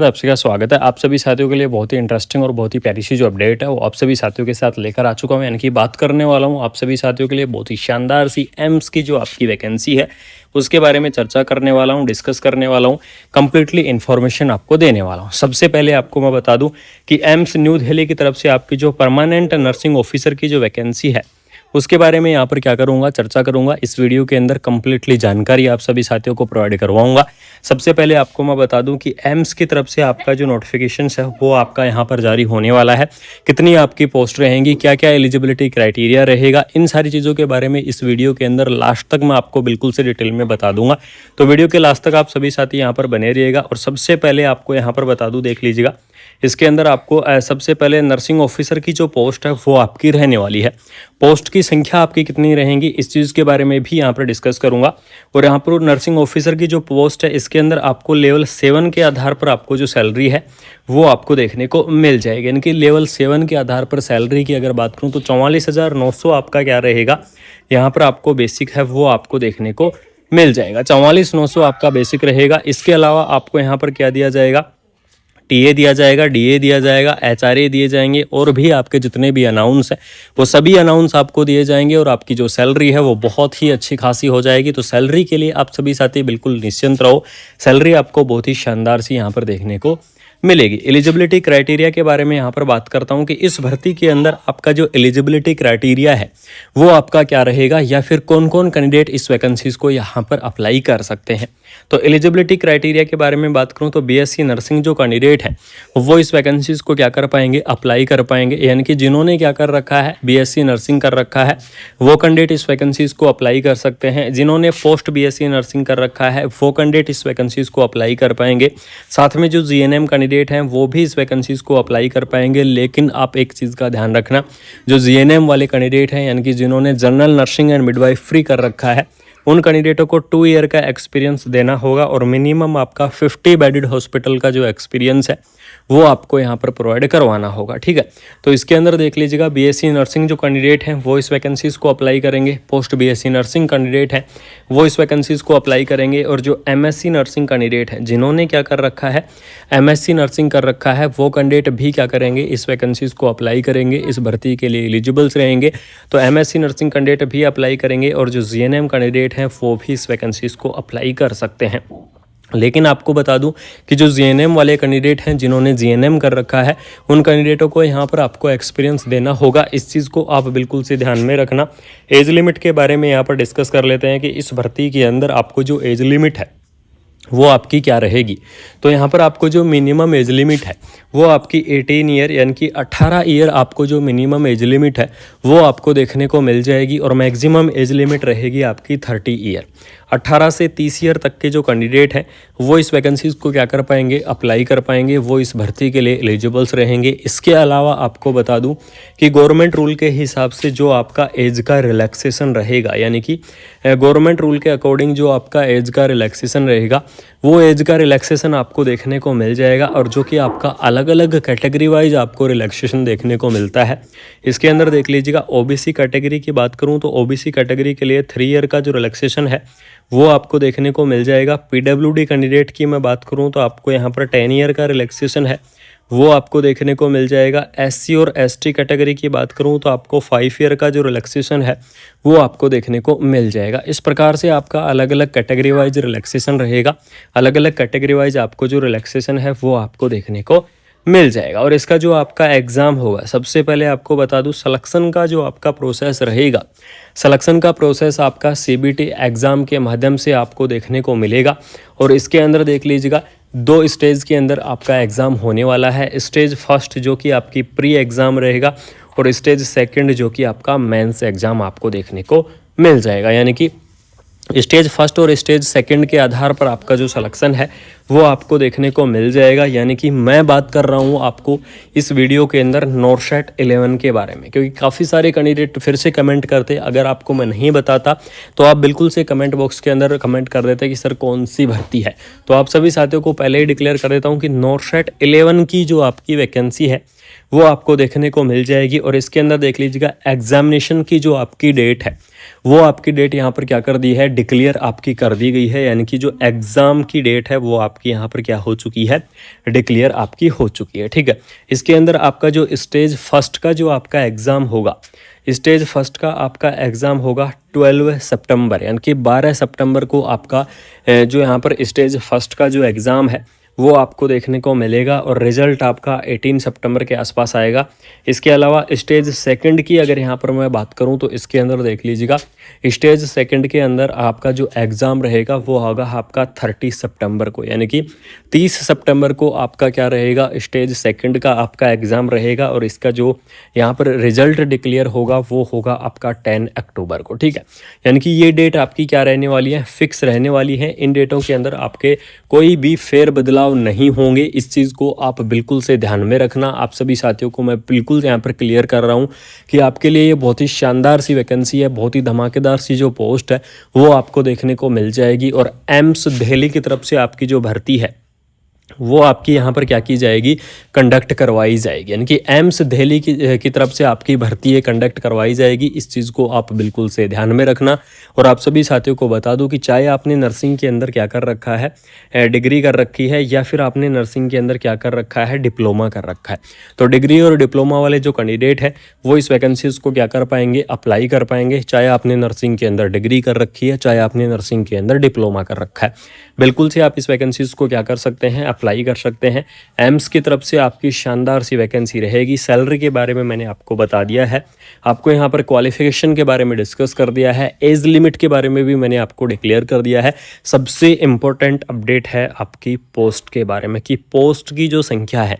आपका स्वागत है। आप सभी साथियों के लिए बहुत ही इंटरेस्टिंग और बहुत ही प्यारी सी जो अपडेट है वो आप सभी साथियों के साथ लेकर आ चुका हूँ। यानी कि बात करने वाला हूँ आप सभी साथियों के लिए बहुत ही शानदार सी एम्स की जो आपकी वैकेंसी है उसके बारे में चर्चा करने वाला हूँ, डिस्कस करने वाला हूँ, कंप्लीटली इन्फॉर्मेशन आपको देने वाला हूँ। सबसे पहले आपको मैं बता दूँ कि एम्स न्यू दिल्ली की तरफ से आपकी जो परमानेंट नर्सिंग ऑफिसर की जो वैकेंसी है उसके बारे में यहाँ पर क्या करूँगा, चर्चा करूँगा। इस वीडियो के अंदर कंप्लीटली जानकारी आप सभी साथियों को प्रोवाइड करवाऊँगा। सबसे पहले आपको मैं बता दूं कि एम्स की तरफ से आपका जो नोटिफिकेशन है वो आपका यहाँ पर जारी होने वाला है। कितनी आपकी पोस्ट रहेंगी, क्या क्या एलिजिबिलिटी क्राइटेरिया रहेगा, इन सारी चीज़ों के बारे में इस वीडियो के अंदर लास्ट तक मैं आपको बिल्कुल से डिटेल में बता दूंगा। तो वीडियो के लास्ट तक आप सभी साथी यहाँ पर बने रहिएगा। और सबसे पहले आपको यहाँ पर बता दूँ, देख लीजिएगा, इसके अंदर आपको सबसे पहले नर्सिंग ऑफिसर की जो पोस्ट है वो आपकी रहने वाली है। पोस्ट की संख्या आपकी कितनी रहेंगी इस चीज़ के बारे में भी यहाँ पर डिस्कस करूँगा। और यहाँ पर नर्सिंग ऑफिसर की जो पोस्ट है इसके अंदर आपको लेवल 7 के आधार पर आपको जो सैलरी है वो आपको देखने को मिल जाएगी। यानी कि लेवल 7 के आधार पर सैलरी की अगर बात करूँ तो 44,900 आपका क्या रहेगा, यहाँ पर आपको बेसिक है वो आपको देखने को मिल जाएगा। 44,900 आपका बेसिक रहेगा। इसके अलावा आपको यहाँ पर क्या दिया जाएगा, टीए दिया जाएगा, डीए दिया जाएगा, एचआरए दिए जाएंगे और भी आपके जितने भी अनाउंस हैं वो सभी अनाउंस आपको दिए जाएंगे। और आपकी जो सैलरी है वो बहुत ही अच्छी खासी हो जाएगी। तो सैलरी के लिए आप सभी साथी बिल्कुल निश्चिंत रहो, सैलरी आपको बहुत ही शानदार सी यहाँ पर देखने को मिलेगी। एलिजिबिलिटी क्राइटेरिया के बारे में यहाँ पर बात करता हूँ कि इस भर्ती के अंदर आपका जो एलिजिबिलिटी क्राइटेरिया है वो आपका क्या रहेगा, या फिर कौन कौन कैंडिडेट इस वैकेंसीज को यहाँ पर अप्लाई कर सकते हैं। तो एलिजिबिलिटी क्राइटेरिया के बारे में बात करूँ तो बीएससी नर्सिंग जो कैंडिडेट है वो इस वैकेंसीज को क्या कर पाएंगे, अप्लाई कर पाएंगे। यानी कि जिन्होंने क्या कर रखा है, बीएससी नर्सिंग कर रखा है, वो कैंडिडेट इस वैकेंसीज को अप्लाई कर सकते हैं। जिन्होंने पोस्ट बीएससी नर्सिंग कर रखा है वो कैंडिडेट इस वैकेंसीज को अप्लाई कर पाएंगे। साथ में जो जीएनएम कैंडिडेट हैं वो भी इस वैकेंसीज को अप्लाई कर पाएंगे। लेकिन आप एक चीज़ का ध्यान रखना, जो जीएनएम वाले कैंडिडेट हैं यानी कि जिन्होंने जनरल नर्सिंग एंड मिडवाइफरी कर रखा है उन कैंडिडेटों को 2 ईयर का एक्सपीरियंस देना होगा। और मिनिमम आपका 50 बेडेड हॉस्पिटल का जो एक्सपीरियंस है वो आपको यहाँ पर प्रोवाइड करवाना होगा। ठीक है, तो इसके अंदर देख लीजिएगा, बीएससी नर्सिंग जो कैंडिडेट हैं वो इस वैकेंसीज को अप्लाई करेंगे, पोस्ट बीएससी नर्सिंग कैंडिडेट हैं वो इस वैकेंसीज को अप्लाई करेंगे। और जो एमएससी नर्सिंग कैंडिडेट हैं जिन्होंने क्या कर रखा है, एमएससी नर्सिंग कर रखा है, वो कैंडिडेट भी क्या करेंगे, इस वैकेंसीज को अप्लाई करेंगे, इस भर्ती के लिए एलिजिबल्स रहेंगे। तो एमएससी नर्सिंग कैंडिडेट भी अप्लाई करेंगे और जो जीएनएम कैंडिडेट हैं वो भी इस वैकेंसीज को अप्लाई कर सकते हैं। लेकिन आपको बता दूं कि जो जीएनएम वाले कैंडिडेट हैं जिन्होंने जीएनएम कर रखा है उन कैंडिडेटों को यहाँ पर आपको एक्सपीरियंस देना होगा। इस चीज़ को आप बिल्कुल से ध्यान में रखना। एज लिमिट के बारे में यहाँ पर डिस्कस कर लेते हैं कि इस भर्ती के अंदर आपको जो एज लिमिट है वो आपकी क्या रहेगी। तो यहाँ पर आपको जो मिनिमम एज लिमिट है वो आपकी 18 ईयर यानी कि 18 ईयर आपको जो मिनिमम एज लिमिट है वो आपको देखने को मिल जाएगी। और मैक्सिमम एज लिमिट रहेगी आपकी 30 ईयर। 18 से 30 ईयर तक के जो कैंडिडेट हैं वो इस वैकेंसीज को क्या कर पाएंगे, अप्लाई कर पाएंगे, वो इस भर्ती के लिए एलिजिबल्स रहेंगे। इसके अलावा आपको बता दूं कि गवर्नमेंट रूल के हिसाब से जो आपका एज का रिलैक्सेशन रहेगा, यानी कि गवर्नमेंट रूल के अकॉर्डिंग जो आपका एज का रिलैक्सेशन रहेगा वो एज का रिलैक्सेशन आपको देखने को मिल जाएगा। और जो कि आपका अलग अलग कैटेगरी वाइज आपको रिलैक्सेशन देखने को मिलता है। इसके अंदर देख लीजिएगा, ओबीसी कैटेगरी की बात करूं तो ओबीसी कैटेगरी के लिए 3 ईयर का जो रिलैक्सेशन है वो आपको देखने को मिल जाएगा। पीडब्ल्यूडी कैंडिडेट की मैं बात करूं तो आपको यहाँ पर 10 ईयर का रिलैक्सेशन है वो आपको देखने को मिल जाएगा। एससी और एसटी कैटेगरी की बात करूं तो आपको 5 ईयर का जो रिलैक्सेशन है वो आपको देखने को मिल जाएगा। इस प्रकार से आपका अलग अलग कैटेगरी वाइज रिलैक्सेशन रहेगा। अलग अलग कैटेगरी वाइज आपको जो रिलैक्सेशन है वो आपको देखने को मिल जाएगा। और इसका जो आपका एग्ज़ाम होगा, सबसे पहले आपको बता दूं सिलेक्शन का जो आपका प्रोसेस रहेगा, सिलेक्शन का प्रोसेस आपका सीबीटी एग्ज़ाम के माध्यम से आपको देखने को मिलेगा। और इसके अंदर देख लीजिएगा, 2 स्टेज के अंदर आपका एग्ज़ाम होने वाला है। स्टेज फर्स्ट जो कि आपकी प्री एग्ज़ाम रहेगा और स्टेज सेकंड जो कि आपका मेंस एग्ज़ाम आपको देखने को मिल जाएगा। यानी कि स्टेज फर्स्ट और स्टेज सेकंड के आधार पर आपका जो सिलेक्शन है वो आपको देखने को मिल जाएगा। यानी कि मैं बात कर रहा हूँ आपको इस वीडियो के अंदर नॉरशेट 11 के बारे में, क्योंकि काफ़ी सारे कैंडिडेट फिर से कमेंट करते, अगर आपको मैं नहीं बताता तो आप बिल्कुल से कमेंट बॉक्स के अंदर कमेंट कर देते कि सर कौन सी भर्ती है। तो आप सभी साथियों को पहले ही डिक्लेयर कर देता हूँ कि नॉरशेट 11 की जो आपकी वैकेंसी है वो आपको देखने को मिल जाएगी। और इसके अंदर देख लीजिएगा, एग्जामिनेशन की जो आपकी डेट है वो आपकी डेट यहाँ पर क्या कर दी है, डिक्लेयर आपकी कर दी गई है, यानी कि जो एग्ज़ाम की डेट है वो आपकी यहाँ पर क्या हो चुकी है, डिक्लेयर आपकी हो चुकी है। ठीक है, इसके अंदर आपका जो स्टेज फर्स्ट का जो आपका एग्ज़ाम होगा, स्टेज फर्स्ट का आपका एग्ज़ाम होगा 12 सितंबर, यानी कि 12 सितंबर को आपका जो यहाँ पर स्टेज फर्स्ट का जो एग्ज़ाम है वो आपको देखने को मिलेगा और रिज़ल्ट आपका 18 सितंबर के आसपास आएगा। इसके अलावा स्टेज सेकंड की अगर यहाँ पर मैं बात करूँ तो इसके अंदर देख लीजिएगा, स्टेज सेकंड के अंदर आपका जो एग्ज़ाम रहेगा वो होगा आपका 30 सितंबर को, यानी कि 30 सितंबर को आपका क्या रहेगा, स्टेज सेकंड का आपका एग्ज़ाम रहेगा और इसका जो यहाँ पर रिज़ल्ट डिक्लेयर होगा वो होगा आपका 10 अक्टूबर को। ठीक है, यानी कि ये डेट आपकी क्या रहने वाली है, फिक्स रहने वाली है। इन डेटों के अंदर आपके कोई भी फेर बदलाव नहीं होंगे, इस चीज़ को आप बिल्कुल से ध्यान में रखना। आप सभी साथियों को मैं बिल्कुल यहाँ पर क्लियर कर रहा हूँ कि आपके लिए ये बहुत ही शानदार सी वैकेंसी है, बहुत ही धमाकेदार सी जो पोस्ट है वो आपको देखने को मिल जाएगी और एम्स दिल्ली की तरफ से आपकी जो भर्ती है वो आपकी यहाँ पर क्या की जाएगी, कंडक्ट करवाई जाएगी, यानी कि एम्स दिल्ली की तरफ से आपकी भर्ती है कंडक्ट करवाई जाएगी। इस चीज़ को आप बिल्कुल से ध्यान में रखना। और आप सभी साथियों को बता दूं कि चाहे आपने नर्सिंग के अंदर क्या कर रखा है, डिग्री कर रखी है, या फिर आपने नर्सिंग के अंदर क्या कर रखा है, डिप्लोमा कर रखा है, तो डिग्री और डिप्लोमा वाले जो कैंडिडेट है वो इस वैकेंसीज़ को क्या कर पाएंगे, अप्लाई कर पाएंगे, चाहे आपने नर्सिंग के अंदर डिग्री कर रखी है, चाहे आपने नर्सिंग के अंदर डिप्लोमा कर रखा है। बिल्कुल से आप इस वैकेंसीज़ को क्या कर सकते हैं, अप्लाई कर सकते हैं। एम्स की तरफ से आपकी शानदार सी वैकेंसी रहेगी। सैलरी के बारे में मैंने आपको बता दिया है, आपको यहाँ पर क्वालिफिकेशन के बारे में डिस्कस कर दिया है, एज लिमिट के बारे में भी मैंने आपको डिक्लेयर कर दिया है। सबसे इम्पोर्टेंट अपडेट है आपकी पोस्ट के बारे में कि पोस्ट की जो संख्या है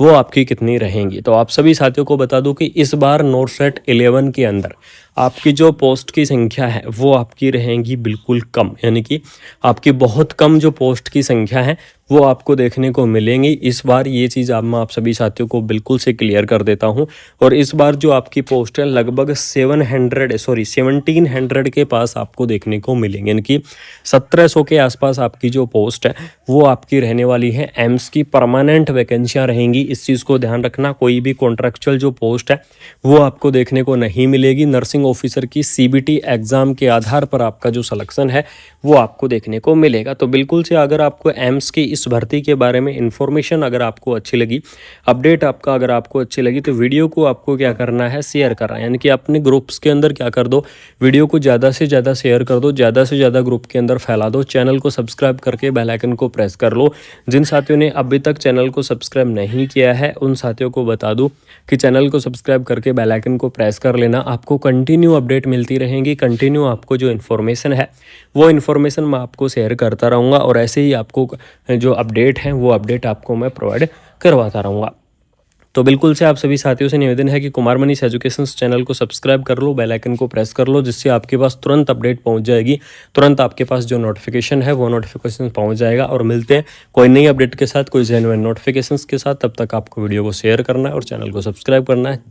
वो आपकी कितनी रहेंगी। तो आप सभी साथियों को बता दूं कि इस बार नोटसेट 11 के अंदर आपकी जो पोस्ट की संख्या है वो आपकी रहेंगी बिल्कुल कम, यानी कि आपकी बहुत कम जो पोस्ट की संख्या है वो आपको देखने को मिलेंगी इस बार। ये चीज़ मैं आप सभी साथियों को बिल्कुल से क्लियर कर देता हूँ। और इस बार जो आपकी पोस्ट है लगभग 1700 के पास आपको देखने को मिलेंगे, यानी कि 1700 के आसपास आपकी जो पोस्ट है वो आपकी रहने वाली है। एम्स की परमानेंट वैकेंसियाँ रहेंगी, इस चीज़ को ध्यान रखना। कोई भी कॉन्ट्रैक्चुअल जो पोस्ट है वो आपको देखने को नहीं मिलेगी। नर्सिंग ऑफिसर की सीबीटी एग्ज़ाम के आधार पर आपका जो सिलेक्शन है वो आपको देखने को मिलेगा। तो बिल्कुल से अगर आपको एम्स की इस भर्ती के बारे में इन्फॉर्मेशन अगर आपको अच्छी लगी, अपडेट आपका अगर आपको अच्छी लगी, तो वीडियो को आपको क्या करना है, शेयर करना है, यानी कि अपने ग्रुप्स के अंदर क्या कर दो, वीडियो को ज़्यादा से ज़्यादा शेयर कर दो, ज़्यादा से ज़्यादा ग्रुप के अंदर फैला दो। चैनल को सब्सक्राइब करके बेल आइकन को प्रेस कर लो। जिन साथियों ने अभी तक चैनल को सब्सक्राइब नहीं किया है उन साथियों को बता दूं कि चैनल को सब्सक्राइब करके बेल आइकन को प्रेस कर लेना। आपको कंटिन्यू अपडेट मिलती रहेंगी, कंटिन्यू आपको जो इन्फॉर्मेशन है वो इन्फॉर्मेशन मैं आपको शेयर करता रहूँगा और ऐसे ही आपको जो अपडेट है वो अपडेट आपको मैं प्रोवाइड करवाता रहूँगा। तो बिल्कुल से आप सभी साथियों से निवेदन है कि कुमार मनीष एजुकेशंस चैनल को सब्सक्राइब कर लो, बेल आइकन को प्रेस कर लो, जिससे आपके पास तुरंत अपडेट पहुंच जाएगी, तुरंत आपके पास जो नोटिफिकेशन है वो नोटिफिकेशन पहुंच जाएगा। और मिलते हैं कोई नई अपडेट के साथ, कोई जेन्युइन नोटिफिकेशंस के साथ। तब तक आपको वीडियो को शेयर करना है और चैनल को सब्सक्राइब करना है।